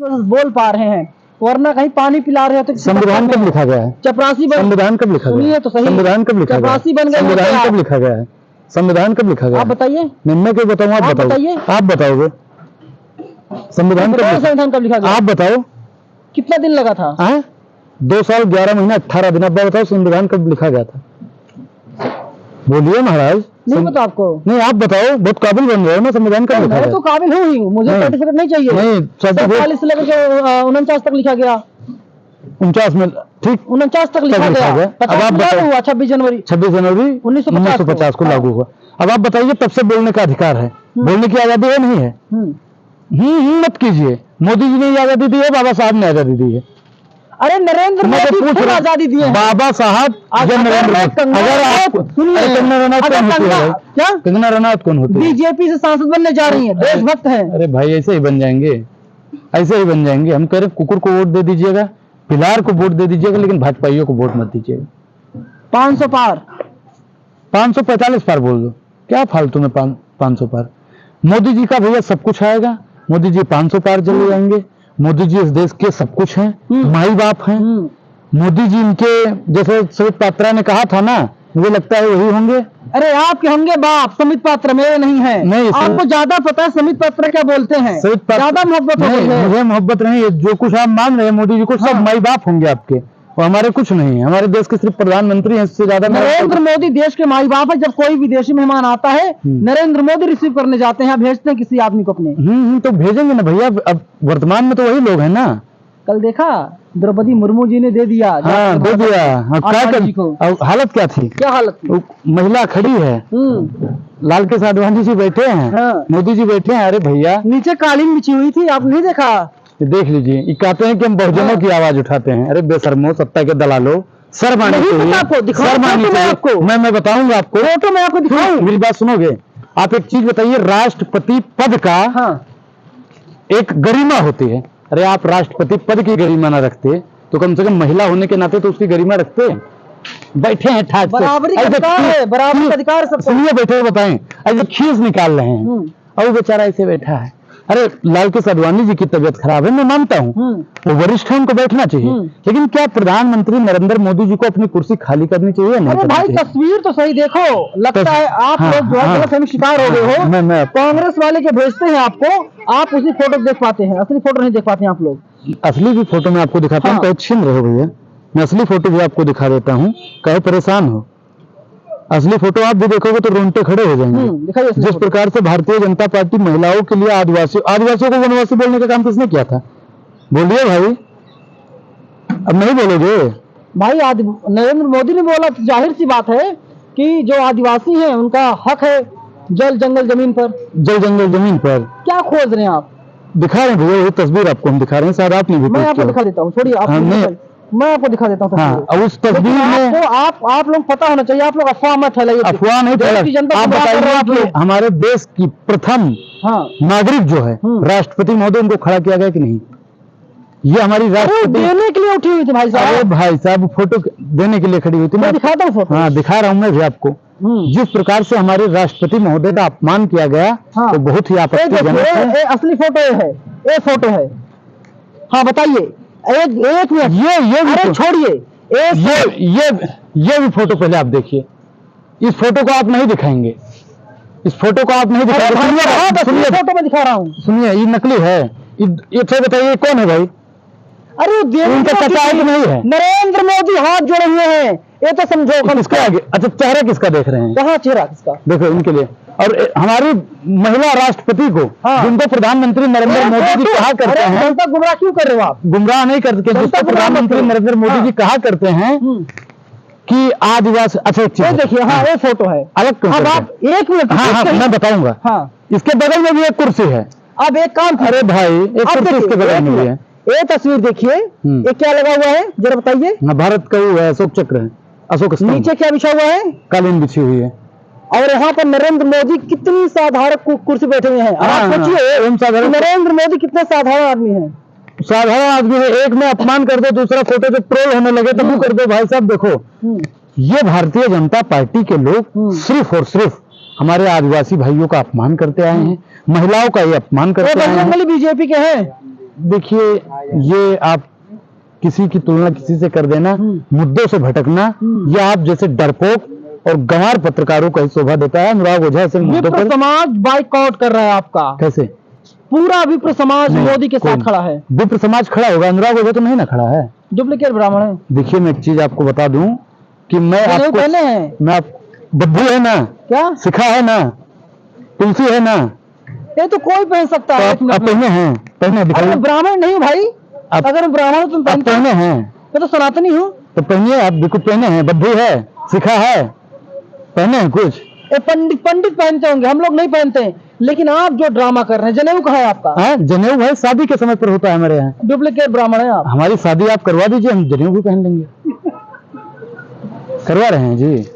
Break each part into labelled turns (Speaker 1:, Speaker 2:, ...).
Speaker 1: बोल पा रहे हैं, वरना कहीं पानी पिला रहे होते।
Speaker 2: संविधान कब लिखा गया है?
Speaker 1: चपरासी बन,
Speaker 2: संविधान कब लिखा गया है?
Speaker 1: तो सही,
Speaker 2: संविधान कब लिखा गया?
Speaker 1: चपरासी बन गए।
Speaker 2: संविधान कब लिखा गया है? संविधान कब लिखा गया?
Speaker 1: आप बताइए।
Speaker 2: मैं क्यों बताऊँ? आप बताइए। आप बताओगे संविधान कब लिखा गया? आप बताओ
Speaker 1: कितना दिन लगा था?
Speaker 2: 2 साल 11 महीना 18 दिन। अब बताओ संविधान कब लिखा गया था? बोलिए महाराज।
Speaker 1: नहीं पता आपको? नहीं,
Speaker 2: आप बताओ, बहुत काबिल बन रहे हो ना। संविधान कब लिखा गया?
Speaker 1: मैं तो काबिल हूँ ही, मुझे सर्टिफिकेट नहीं चाहिए।
Speaker 2: नहीं,
Speaker 1: 40 से लेकर 49 तक लिखा गया।
Speaker 2: 49 में ठीक,
Speaker 1: 49 तक लिखा गया। 50 में लागू हुआ 26 जनवरी
Speaker 2: 1950 को लागू हुआ। अब आप बताइए, तब से बोलने का अधिकार है, बोलने की आजादी है नहीं है? मत कीजिए। मोदी जी ने आजादी दी है, बाबा साहब ने आजादी दी है।
Speaker 1: अरे नरेंद्र मोदी खुद आजादी दी है।
Speaker 2: बाबा साहब जब नरेंद्र मोदी, अगर आप कंगना रनौत कौन होती है?
Speaker 1: बीजेपी से सांसद बनने जा रही है, देशभक्त है।
Speaker 2: अरे भाई ऐसे ही बन जाएंगे, ऐसे ही बन जाएंगे। हम कह रहे कुकुर को वोट दे दीजिएगा, पिलार को वोट दे दीजिएगा, लेकिन भाजपाइयों को वोट मत दीजिएगा।
Speaker 1: 500 पार,
Speaker 2: 545 पार बोल दो, क्या फालतू में 500 पार। मोदी जी का भैया सब कुछ आएगा। मोदी जी 500 पार चले जाएंगे। मोदी जी इस देश के सब कुछ हैं, माई बाप हैं। मोदी जी इनके, जैसे सुमित पात्रा ने कहा था ना, मुझे लगता है वही होंगे।
Speaker 1: अरे आपके होंगे बाप, सुमित पात्रा मेरे नहीं है।
Speaker 2: नहीं,
Speaker 1: आपको ज्यादा पता है सुमित पात्रा क्या बोलते हैं। ज्यादा मोहब्बत है।
Speaker 2: मुझे मोहब्बत नहीं है, जो कुछ आप मान रहे हैं मोदी जी को, सब माई बाप होंगे आपके, और हमारे कुछ नहीं है। हमारे देश के सिर्फ प्रधानमंत्री हैं, इससे ज्यादा।
Speaker 1: नरेंद्र मोदी देश के माई बाप है। जब कोई विदेशी मेहमान आता है, नरेंद्र मोदी रिसीव करने जाते हैं, भेजते हैं किसी आदमी को अपने।
Speaker 2: तो भेजेंगे ना भैया। अब वर्तमान में तो वही लोग हैं ना।
Speaker 1: कल देखा द्रौपदी मुर्मू जी ने दे दिया।
Speaker 2: हाँ, दे दिया। हालत क्या थी?
Speaker 1: क्या हालत थी?
Speaker 2: महिला खड़ी है, लाल के आडवाणी जी बैठे हैं, मोदी जी बैठे हैं। अरे भैया,
Speaker 1: नीचे कालीन बिछी हुई थी, आप नहीं देखा?
Speaker 2: देख लीजिए। ये कहते हैं कि हम बहुजनों की आवाज उठाते हैं। अरे बेशर्मो, सत्ता के दलालो, शर्म आनी चाहिए। मैं बताऊंगा आपको,
Speaker 1: फोटो में आपको दिखाऊं।
Speaker 2: मेरी बात सुनोगे? आप एक चीज बताइए, राष्ट्रपति पद का एक गरिमा होती है। अरे आप राष्ट्रपति पद की गरिमा ना रखते तो कम से कम महिला होने के नाते तो उसकी गरिमा रखते। बैठे हैं ठाक से,
Speaker 1: बराबरी का अधिकार है, बराबरी का अधिकार सबको।
Speaker 2: सुनिए, बैठे बताएं, ऐसे खीस निकाल रहे हैं और वो बेचारा ऐसे बैठा है। अरे लाल के आडवाणी जी की तबीयत खराब है, मैं मानता हूँ, वो वरिष्ठ है, उनको बैठना चाहिए। लेकिन क्या प्रधानमंत्री नरेंद्र मोदी जी को अपनी कुर्सी खाली करनी चाहिए? नहीं।
Speaker 1: अरे भाई तस्वीर तो सही देखो, लगता है आप लोग जो है गलतफहमी शिकार हो गए हो। कांग्रेस वाले के भेजते हैं आपको, आप उसी फोटो देख पाते हैं, असली फोटो नहीं देख पाते हैं आप लोग।
Speaker 2: असली भी फोटो मैं आपको दिखाता हूँ, कहे छीन रहे हो भैया। मैं असली फोटो भी आपको दिखा देता हूँ, कहे परेशान हो। असली फोटो आप भी देखोगे तो रोंगटे खड़े हो जाएंगे। जिस प्रकार से भारतीय जनता पार्टी महिलाओं के लिए आदिवासियों को वनवासी बोलने का काम किसने किया था? बोलिए भाई, अब नहीं बोलोगे
Speaker 1: भाई? नरेंद्र मोदी ने बोला, जाहिर सी बात है कि जो आदिवासी हैं उनका हक है जल जंगल जमीन पर।
Speaker 2: जल जंगल जमीन पर
Speaker 1: क्या खोज रहे हैं आप?
Speaker 2: दिखा रहे हैं भैया, ये तस्वीर आपको हम दिखा रहे हैं, शायद आपने भी।
Speaker 1: मैं आपको दिखा देता हूँ, छोड़िए, मैं आपको दिखा देता हूँ।
Speaker 2: उस तस्वीर में
Speaker 1: आप लोग पता होना चाहिए, आप लोग अफवाह मत फैलाइए।
Speaker 2: अफवाह नहीं फैलाइए। आप बताइए कि हमारे देश की प्रथम नागरिक जो है राष्ट्रपति महोदय, उनको खड़ा किया गया कि नहीं? ये हमारी राष्ट्रपति
Speaker 1: देने के लिए उठी हुई थी भाई साहब।
Speaker 2: अरे भाई साहब, फोटो देने के लिए खड़ी हुई थी।
Speaker 1: मैं दिखाता हूँ फोटो।
Speaker 2: हाँ, दिखा रहा हूँ मैं भी आपको। जिस प्रकार से हमारे राष्ट्रपति महोदय का अपमान किया गया, तो बहुत ही आपत्तिजनक है।
Speaker 1: असली फोटो है, ये फोटो है। हाँ बताइए, एक मिनट, ये छोड़िए, ये भी फोटो पहले आप देखिए। इस फोटो को आप नहीं दिखाएंगे, इस फोटो को आप नहीं दिखाएंगे। सुनिए, फोटो में दिखा रहा हूँ।
Speaker 2: सुनिए, ये नकली है। ये तो बताइए कौन है भाई?
Speaker 1: अरे
Speaker 2: उनका कचाई नहीं है।
Speaker 1: नरेंद्र मोदी हाथ जोड़े हुए हैं, ये तो समझो।
Speaker 2: किसके आगे? अच्छा, चेहरा किसका देख रहे हैं?
Speaker 1: कहाँ चेहरा किसका?
Speaker 2: देखो इनके लिए। और हमारी महिला राष्ट्रपति को, जिनको प्रधानमंत्री नरेंद्र मोदी जी कहा करते हैं।
Speaker 1: जनता गुमराह क्यों कर रहे हो आप?
Speaker 2: गुमराह नहीं करते, जिसको प्रधानमंत्री नरेंद्र मोदी जी कहा करते हैं कि आदिवासी। अच्छा
Speaker 1: देखिए, हाँ ये फोटो है
Speaker 2: अलग।
Speaker 1: अब आप एक मिनट,
Speaker 2: हाँ मैं बताऊंगा। इसके बगल में भी एक कुर्सी है।
Speaker 1: अब एक काम,
Speaker 2: अरे भाई, एक कुर्सी इसके बगल में भी है।
Speaker 1: ये तस्वीर देखिए, ये क्या लगा हुआ है जरा बताइए?
Speaker 2: भारत का वो है, अशोक चक्र है, अशोक स्तंभ।
Speaker 1: नीचे क्या बिछा हुआ है?
Speaker 2: कालीन बिछी हुई है।
Speaker 1: और यहाँ पर नरेंद्र मोदी कितनी साधारण कुर्सी बैठे हुए हैं। आप सोचिए, नरेंद्र मोदी कितने साधारण आदमी हैं।
Speaker 2: साधारण आदमी है। एक में अपमान कर दो, दूसरा फोटो जो ट्रोल होने लगे तो वो कर दो। भाई साहब देखो, ये भारतीय जनता पार्टी के लोग सिर्फ और सिर्फ हमारे आदिवासी भाइयों का अपमान करते आए हैं, महिलाओं का ये अपमान करते आए हैं।
Speaker 1: बीजेपी के हैं,
Speaker 2: देखिए, ये आप किसी की तुलना किसी से कर देना, मुद्दों से भटकना, ये आप जैसे डरपोक और गंवार पत्रकारों को ही शोभा देता है। अनुराग ओझा ऐसे मुद्दों
Speaker 1: विप्र
Speaker 2: पर
Speaker 1: समाज बाइकआउट कर रहा है आपका,
Speaker 2: कैसे?
Speaker 1: पूरा विप्र समाज
Speaker 2: नहीं,
Speaker 1: मोदी के साथ
Speaker 2: कोई-
Speaker 1: खड़ा है।
Speaker 2: विप्र समाज खड़ा होगा, अनुराग ओझा तो नहीं ना खड़ा है।
Speaker 1: डुप्लीकेट ब्राह्मण है।
Speaker 2: देखिए, मैं एक चीज आपको बता दूं कि मैं
Speaker 1: जनेऊ
Speaker 2: आपको
Speaker 1: पहने हैं
Speaker 2: मैं आप बद्दू है ना,
Speaker 1: क्या?
Speaker 2: सिखा है ना, तुलसी है ना,
Speaker 1: ये तो कोई पहन सकता
Speaker 2: तो
Speaker 1: है।
Speaker 2: आप पहने हैं, पहने
Speaker 1: अरे
Speaker 2: दिखाइए।
Speaker 1: मैं ब्राह्मण नहीं हूँ भाई,
Speaker 2: आप-
Speaker 1: अगर मैं ब्राह्मण हूँ तुम
Speaker 2: आप
Speaker 1: पहनते,
Speaker 2: पहने हैं
Speaker 1: मैं तो सनातनी हूँ।
Speaker 2: तो पहनिए, आप बिल्कुल पहने हैं, बद्दू है, सिखा है, पहने हैं कुछ।
Speaker 1: ये पंडित पहनते होंगे, हम लोग नहीं पहनते हैं। लेकिन आप जो ड्रामा कर रहे हैं, जनेऊ कहाँ है आपका?
Speaker 2: हाँ, जनेऊ भाई शादी के समय पर होता है हमारे यहाँ।
Speaker 1: डुप्लीकेट ब्राह्मण है आप।
Speaker 2: हमारी शादी आप करवा दीजिए, हम जनेऊ भी पहन लेंगे। करवा रहे हैं जी।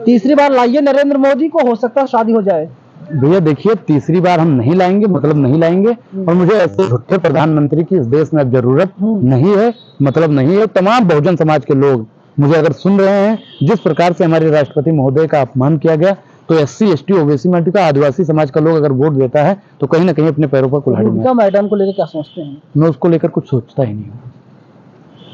Speaker 1: तीसरी बार लाइए नरेंद्र मोदी को, हो सकता है शादी हो जाए।
Speaker 2: भैया देखिए, तीसरी बार हम नहीं लाएंगे, मतलब नहीं लाएंगे, और मुझे ऐसे झूठे प्रधानमंत्री की इस देश में अब जरूरत नहीं है, मतलब नहीं है। तमाम बहुजन समाज के लोग मुझे अगर सुन रहे हैं, जिस प्रकार से हमारे राष्ट्रपति महोदय का अपमान किया गया, तो SC ST OBC माटी का आदिवासी समाज का लोग अगर वोट देता है तो कहीं ना कहीं अपने पैरों पर कुल्हाड़ी मारता है।
Speaker 1: मैडम को लेकर क्या सोचते हैं?
Speaker 2: मैं उसको लेकर कुछ सोचता ही नहीं हूँ।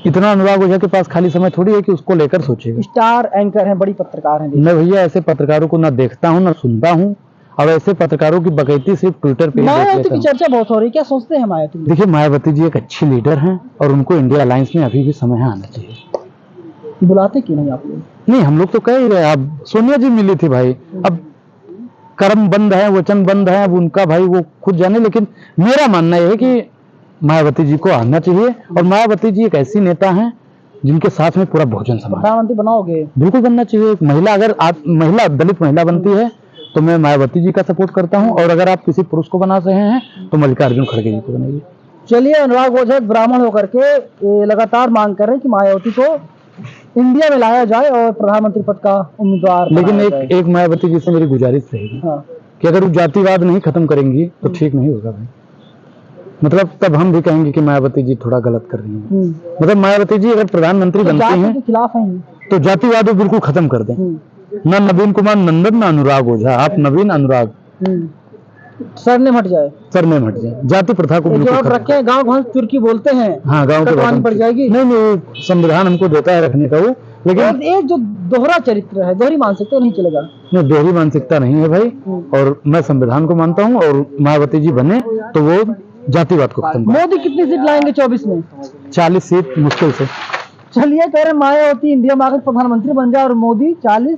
Speaker 2: इतना अनुराग ओझा के पास खाली समय थोड़ी है कि उसको लेकर सोचेगा।
Speaker 1: स्टार एंकर हैं, बड़ी पत्रकार हैं।
Speaker 2: मैं भैया ऐसे पत्रकारों को ना देखता हूँ ना सुनता हूँ, और ऐसे पत्रकारों की बकैती सिर्फ ट्विटर पे ही देख
Speaker 1: मायावती
Speaker 2: लेता
Speaker 1: की
Speaker 2: हूँ।
Speaker 1: चर्चा बहुत हो रही है, क्या सोचते हैं मायावती?
Speaker 2: देखिए, मायावती जी एक अच्छी लीडर हैं और उनको इंडिया अलायंस में अभी भी समय आना चाहिए।
Speaker 1: बुलाते क्यों नहीं आप लोग?
Speaker 2: नहीं, हम लोग तो कह ही रहे हैं। अब सोनिया जी मिली थी भाई, अब कर्म बंद है, वचन बंद है, अब उनका भाई वो खुद जाने। लेकिन मेरा मानना यह है कि मायावती जी को आना चाहिए, और मायावती जी एक ऐसी नेता हैं जिनके साथ में पूरा बहुजन समाज।
Speaker 1: प्रधानमंत्री बनाओगे?
Speaker 2: बिल्कुल बनना चाहिए। एक महिला, अगर आप महिला, दलित महिला बनती है तो मैं मायावती जी का सपोर्ट करता हूं, और अगर आप किसी पुरुष को बना रहे हैं तो मल्लिकार्जुन खड़गे जी को बनाइए।
Speaker 1: चलिए, अनुराग ओझा ब्राह्मण होकर के ये लगातार मांग कर रहे हैं कि मायावती को इंडिया में लाया जाए और प्रधानमंत्री पद का उम्मीदवार
Speaker 2: लेकिन
Speaker 1: बनाया जाए।
Speaker 2: एक मायावती जी से मेरी गुजारिश रहेगी
Speaker 1: हाँ।
Speaker 2: कि अगर वो जातिवाद नहीं खत्म करेंगी तो ठीक नहीं होगा भाई। मतलब तब हम भी कहेंगे कि मायावती जी थोड़ा गलत कर रही हैं। मतलब मायावती जी अगर प्रधानमंत्री
Speaker 1: तो
Speaker 2: बनती
Speaker 1: जाति
Speaker 2: हैं
Speaker 1: के खिलाफ हैं।
Speaker 2: तो जातिवाद वो बिल्कुल खत्म कर दें। ना नवीन कुमार नंदन, ना अनुराग ओझा, आप नवीन अनुराग
Speaker 1: सर ने हट जाए,
Speaker 2: सर में हट जाए। जाति प्रथा को
Speaker 1: जो
Speaker 2: बिल्कुल
Speaker 1: आप
Speaker 2: खत्म।
Speaker 1: रखे हैं, गाँव गाँव तुर्की बोलते हैं।
Speaker 2: हाँ, गाँव के
Speaker 1: कटवानी पड़ जाएगी।
Speaker 2: नहीं नहीं, संविधान हमको देता है रखने का वो, लेकिन
Speaker 1: और एक जो दोहरा चरित्र है, दोहरी मानसिकता नहीं चलेगा।
Speaker 2: नहीं, दोहरी मानसिकता नहीं है भाई। और मैं संविधान को मानता हूँ, और मायावती जी बने तो वो जातिवाद को खत्म करें।
Speaker 1: मोदी कितनी सीट लाएंगे 24 में?
Speaker 2: 40 सीट मुश्किल से।
Speaker 1: चलिए, कह रहे मायावती इंडिया में आकर प्रधानमंत्री बन जाए और मोदी 40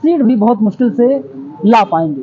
Speaker 1: सीट भी बहुत मुश्किल से ला पाएंगे।